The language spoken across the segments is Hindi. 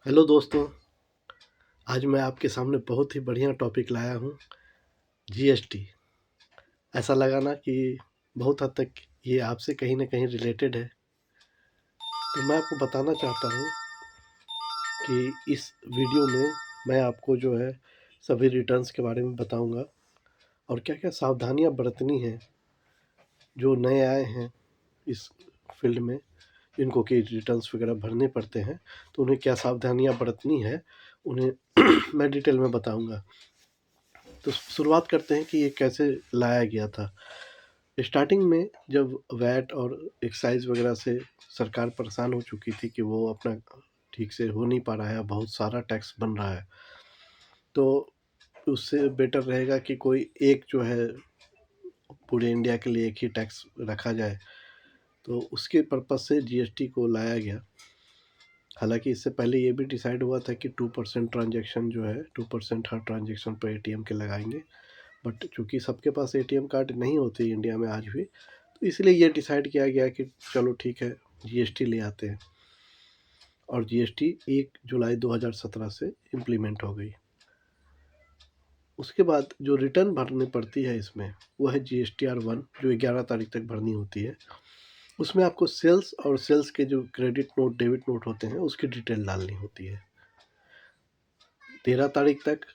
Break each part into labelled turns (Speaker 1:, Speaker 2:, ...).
Speaker 1: हेलो दोस्तों, आज मैं आपके सामने बहुत ही बढ़िया टॉपिक लाया हूँ, जीएसटी। ऐसा लगा ना कि बहुत हद तक ये आपसे कहीं न कहीं रिलेटेड है। तो मैं आपको बताना चाहता हूँ कि इस वीडियो में मैं आपको जो है सभी रिटर्न्स के बारे में बताऊँगा और क्या-क्या सावधानियाँ बरतनी हैं, जो नए आए हैं इस फील्ड में, जिनको कि रिटर्न्स वगैरह भरने पड़ते हैं, तो उन्हें क्या सावधानियाँ बरतनी है, उन्हें मैं डिटेल में बताऊँगा। तो शुरुआत करते हैं कि ये कैसे लाया गया था। स्टार्टिंग में जब वैट और एक्साइज़ वगैरह से सरकार परेशान हो चुकी थी कि वो अपना ठीक से हो नहीं पा रहा है, बहुत सारा टैक्स बन रहा है, तो उससे बेटर रहेगा कि कोई एक जो है पूरे इंडिया के लिए एक ही टैक्स रखा जाए। तो उसके पर्पज़ से जीएसटी को लाया गया। हालाँकि इससे पहले ये भी डिसाइड हुआ था कि 2% ट्रांज़ैक्शन जो है 2% हर ट्रांज़ैक्शन पे एटीएम के लगाएँगे। बट चूँकि सबके पास एटीएम कार्ड नहीं होते इंडिया में आज भी, तो इसलिए ये डिसाइड किया गया कि चलो ठीक है, जीएसटी ले आते हैं। और जीएसटी 1 जुलाई 2017 से इम्प्लीमेंट हो गई। उसके बाद जो रिटर्न भरनी पड़ती है इसमें, वो है जीएसटीआर 1, जो 11 तारीख तक भरनी होती है। उसमें आपको सेल्स और सेल्स के जो क्रेडिट नोट, डेबिट नोट होते हैं, उसकी डिटेल डालनी होती है। 13 तारीख तक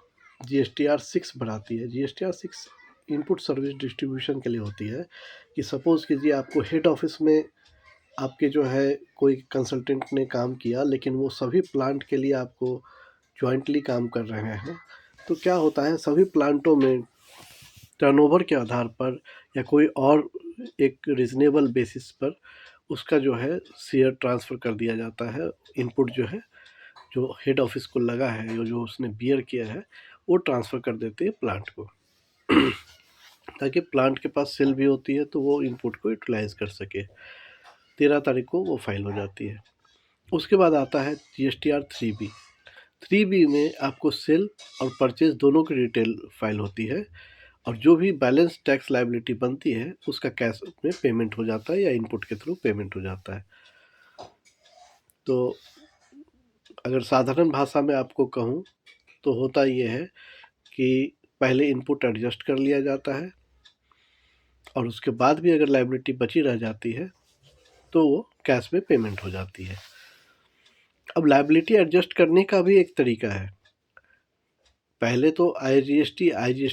Speaker 1: जीएसटीआर 6 भराती है। जीएसटीआर 6 इनपुट सर्विस डिस्ट्रीब्यूशन के लिए होती है कि सपोज़ कीजिए आपको हेड ऑफ़िस में आपके जो है कोई कंसल्टेंट ने काम किया, लेकिन वो सभी प्लांट के लिए आपको जॉइंटली काम कर रहे हैं। तो क्या होता है, सभी प्लांटों में टर्नओवर के आधार पर या कोई और एक रीज़नेबल बेसिस पर उसका जो है शेयर ट्रांसफ़र कर दिया जाता है। इनपुट जो है, जो हेड ऑफ़िस को लगा है, जो उसने बियर किया है, वो ट्रांसफ़र कर देते हैं प्लांट को ताकि प्लांट के पास सेल भी होती है तो वो इनपुट को यूटिलाइज़ कर सके। 13 तारीख को वो फाइल हो जाती है। उसके बाद आता है जीएसटीआर 3B। 3B में आपको सेल और परचेज़ दोनों की डिटेल फाइल होती है और जो भी बैलेंस टैक्स लायबिलिटी बनती है उसका कैश में पेमेंट हो जाता है या इनपुट के थ्रू पेमेंट हो जाता है। तो अगर साधारण भाषा में आपको कहूँ तो होता ये है कि पहले इनपुट एडजस्ट कर लिया जाता है और उसके बाद भी अगर लायबिलिटी बची रह जाती है तो वो कैश में पेमेंट हो जाती है। अब लायबिलिटी एडजस्ट करने का भी एक तरीका है। पहले तो आईजीएसटी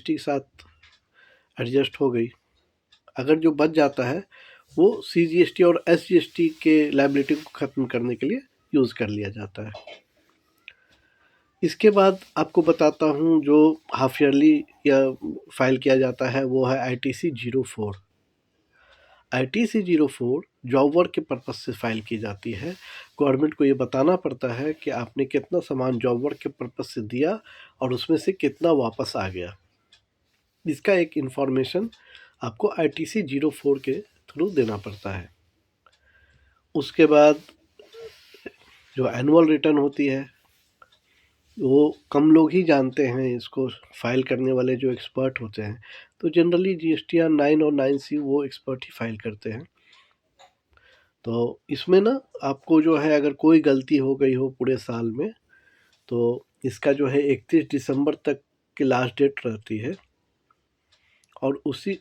Speaker 1: के साथ एडजस्ट हो गई। अगर जो बच जाता है वो सीजीएसटी और एसजीएसटी के लायबिलिटी को ख़त्म करने के लिए यूज़ कर लिया जाता है। इसके बाद आपको बताता हूँ जो हाफ ईयरली या फाइल किया जाता है, वो है आईटीसी 04। आईटीसी 04 जॉब वर्क के पर्पज़ से फाइल की जाती है। गवर्नमेंट को ये बताना पड़ता है कि आपने कितना सामान जॉब वर्क के पर्पज़ से दिया और उसमें से कितना वापस आ गया। इसका एक इन्फॉर्मेशन आपको आईटीसी 04 के थ्रू देना पड़ता है। उसके बाद जो एनुअल रिटर्न होती है, वो कम लोग ही जानते हैं इसको, फाइल करने वाले जो एक्सपर्ट होते हैं। तो जनरली जीएसटीआर 9 और 9C वो एक्सपर्ट ही फाइल करते हैं। तो इसमें ना आपको जो है अगर कोई गलती हो गई हो पूरे साल में, तो इसका जो है 31 दिसंबर तक की लास्ट डेट रहती है और उसी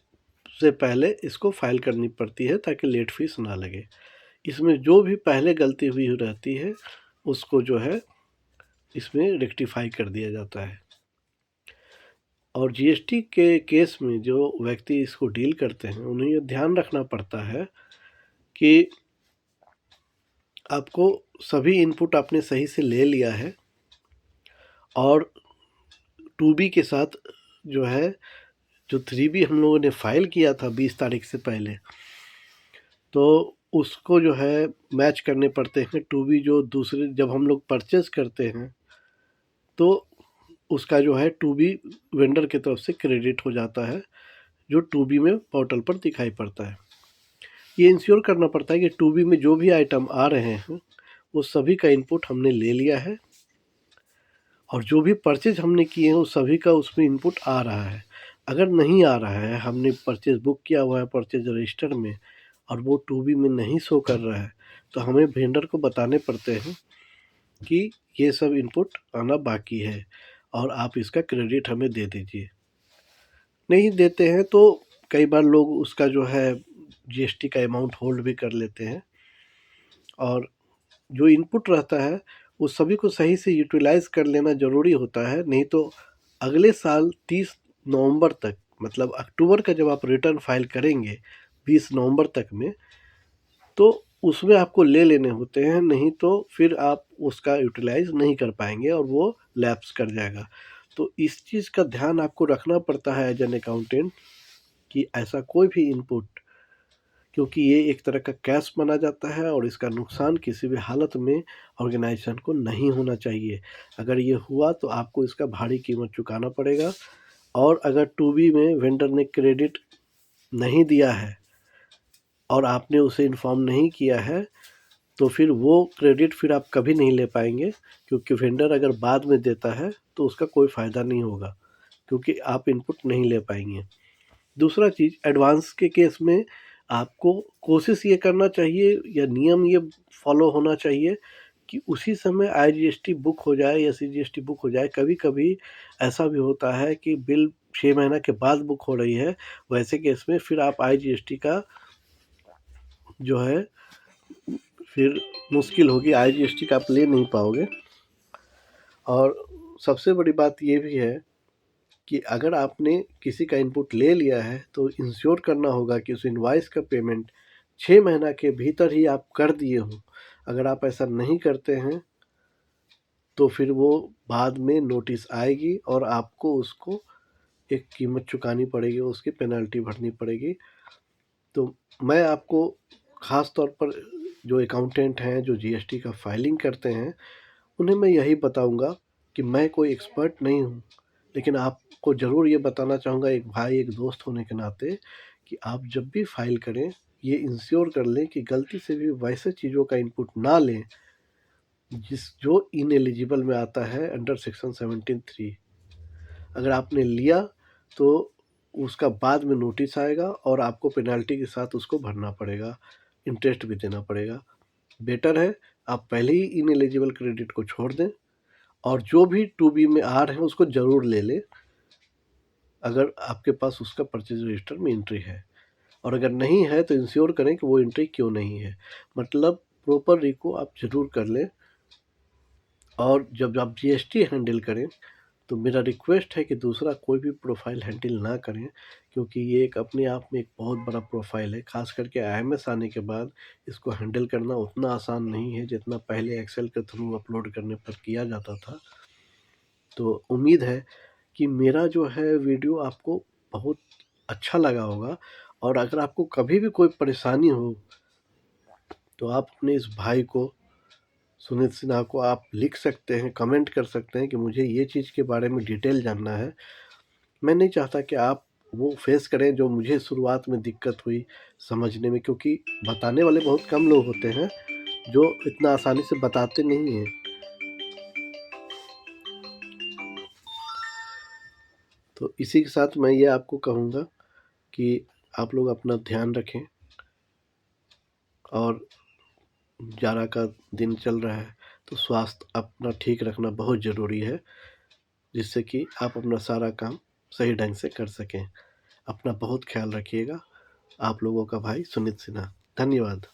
Speaker 1: से पहले इसको फाइल करनी पड़ती है ताकि लेट फीस ना लगे। इसमें जो भी पहले गलती हुई रहती है उसको जो है इसमें रेक्टिफाई कर दिया जाता है। और जीएसटी के केस में जो व्यक्ति इसको डील करते हैं उन्हें ये ध्यान रखना पड़ता है कि आपको सभी इनपुट आपने सही से ले लिया है और 2B के साथ जो है, जो 3B हम लोगों ने फाइल किया था 20 तारीख से पहले, तो उसको जो है मैच करने पड़ते हैं। 2B जो दूसरे जब हम लोग परचेज़ करते हैं तो उसका जो है 2B वेंडर की तरफ से क्रेडिट हो जाता है, जो 2B में पोर्टल पर दिखाई पड़ता है। ये इंश्योर करना पड़ता है कि 2B में जो भी आइटम आ रहे हैं वो सभी का इनपुट हमने ले लिया है और जो भी परचेज़ हमने किए हैं वो सभी का उसमें इनपुट आ रहा है। अगर नहीं आ रहा है, हमने परचेज़ बुक किया हुआ है परचेज़ रजिस्टर में और वो 2B में नहीं शो कर रहा है, तो हमें वेंडर को बताने पड़ते हैं कि ये सब इनपुट आना बाकी है और आप इसका क्रेडिट हमें दे दीजिए। नहीं देते हैं तो कई बार लोग उसका जो है जीएसटी का अमाउंट होल्ड भी कर लेते हैं, और जो इनपुट रहता है वो सभी को सही से यूटिलाइज़ कर लेना ज़रूरी होता है। नहीं तो अगले साल 30 नवंबर तक, मतलब अक्टूबर का जब आप रिटर्न फाइल करेंगे 20 नवंबर तक में, तो उसमें आपको ले लेने होते हैं, नहीं तो फिर आप उसका यूटिलाइज़ नहीं कर पाएँगे और वो लैप्स कर जाएगा। तो इस चीज़ का ध्यान आपको रखना पड़ता है एज़ एन अकाउंटेंट कि ऐसा कोई भी इनपुट, क्योंकि ये एक तरह का कैश माना जाता है और इसका नुकसान किसी भी हालत में ऑर्गेनाइजेशन को नहीं होना चाहिए। अगर ये हुआ तो आपको इसका भारी कीमत चुकाना पड़ेगा। और अगर टू बी में वेंडर ने क्रेडिट नहीं दिया है और आपने उसे इन्फॉर्म नहीं किया है, तो फिर वो क्रेडिट फिर आप कभी नहीं ले पाएंगे, क्योंकि वेंडर अगर बाद में देता है तो उसका कोई फ़ायदा नहीं होगा, क्योंकि आप इनपुट नहीं ले पाएंगे। दूसरा चीज़, एडवांस के केस में आपको कोशिश ये करना चाहिए या नियम ये फॉलो होना चाहिए कि उसी समय आईजीएसटी बुक हो जाए या सीजीएसटी बुक हो जाए। कभी कभी ऐसा भी होता है कि बिल 6 महीना के बाद बुक हो रही है, वैसे केस में फिर आप आईजीएसटी का जो है फिर मुश्किल होगी, आईजीएसटी का आप ले नहीं पाओगे। और सबसे बड़ी बात ये भी है कि अगर आपने किसी का इनपुट ले लिया है तो इंश्योर करना होगा कि उस इनवॉइस का पेमेंट 6 महीना के भीतर ही आप कर दिए हो। अगर आप ऐसा नहीं करते हैं तो फिर वो बाद में नोटिस आएगी और आपको उसको एक कीमत चुकानी पड़ेगी, उसकी पेनल्टी भरनी पड़ेगी। तो मैं आपको ख़ास तौर पर जो अकाउंटेंट हैं, जो जीएसटी का फाइलिंग करते हैं, उन्हें मैं यही बताऊंगा कि मैं कोई एक्सपर्ट नहीं हूँ, लेकिन आपको ज़रूर ये बताना चाहूँगा एक भाई, एक दोस्त होने के नाते, कि आप जब भी फाइल करें ये इंश्योर कर लें कि गलती से भी वैसे चीज़ों का इनपुट ना लें जो इनएलिजिबल में आता है अंडर सेक्शन 17(3). अगर आपने लिया तो उसका बाद में नोटिस आएगा और आपको पेनल्टी के साथ उसको भरना पड़ेगा, इंटरेस्ट भी देना पड़ेगा। बेटर है आप पहले ही इनएलिजिबल क्रेडिट को छोड़ दें और जो भी टू बी में आ रहे हैं उसको ज़रूर ले लें, अगर आपके पास उसका परचेज रजिस्टर में एंट्री है। और अगर नहीं है तो इंश्योर करें कि वो एंट्री क्यों नहीं है, मतलब प्रॉपर रिको आप ज़रूर कर लें। और जब आप जीएसटी हैंडल करें तो मेरा रिक्वेस्ट है कि दूसरा कोई भी प्रोफाइल हैंडल ना करें, क्योंकि ये एक अपने आप में एक बहुत बड़ा प्रोफाइल है। ख़ास करके आईएमएस आने के बाद इसको हैंडल करना उतना आसान नहीं है जितना पहले एक्सेल के थ्रू अपलोड करने पर किया जाता था। तो उम्मीद है कि मेरा जो है वीडियो आपको बहुत अच्छा लगा होगा, और अगर आपको कभी भी कोई परेशानी हो तो आप अपने इस भाई को, सुनीत सिन्हा को, आप लिख सकते हैं, कमेंट कर सकते हैं कि मुझे ये चीज़ के बारे में डिटेल जानना है। मैं नहीं चाहता कि आप वो फेस करें जो मुझे शुरुआत में दिक्कत हुई समझने में, क्योंकि बताने वाले बहुत कम लोग होते हैं जो इतना आसानी से बताते नहीं हैं। तो इसी के साथ मैं ये आपको कहूँगा कि आप लोग अपना ध्यान रखें, और जाड़ा का दिन चल रहा है तो स्वास्थ्य अपना ठीक रखना बहुत ज़रूरी है, जिससे कि आप अपना सारा काम सही ढंग से कर सकें। अपना बहुत ख्याल रखिएगा। आप लोगों का भाई सुनीत सिन्हा। धन्यवाद।